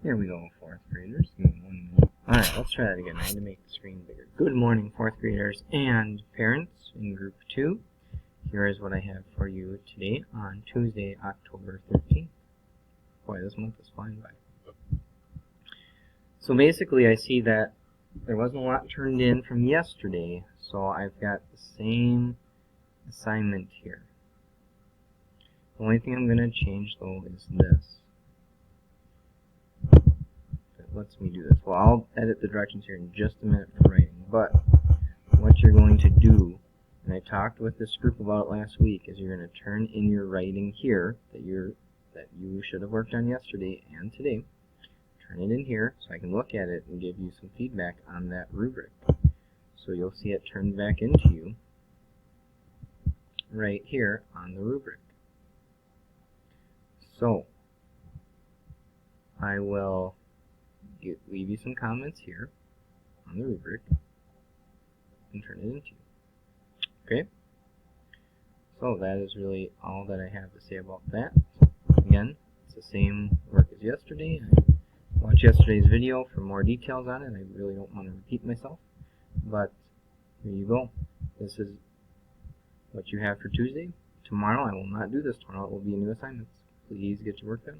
Here we go, 4th graders. Give me 1 minute. Alright, let's try that again. I had to make the screen bigger. Good morning, 4th graders and parents in Group 2. Here is what I have for you today on Tuesday, October 13th. Boy, this month is flying by. So basically, I see that there wasn't a lot turned in from yesterday, so I've got the same assignment here. The only thing I'm going to change, though, is this. That lets me do this. Well, I'll edit the directions here in just a minute for writing, but what you're going to do, and I talked with this group about it last week, is you're going to turn in your writing here that you should have worked on yesterday and today. Turn it in here so I can look at it and give you some feedback on that rubric. So you'll see it turned back into you right here on the rubric. So I will leave you some comments here on the rubric and turn it into you. Okay? So that is really all that I have to say about that. Again, it's the same work as yesterday. Watch yesterday's video for more details on it. I really don't want to repeat myself. But here you go. This is what you have for Tuesday. Tomorrow I will not do this. Tomorrow it will be new assignments. Please get your work done.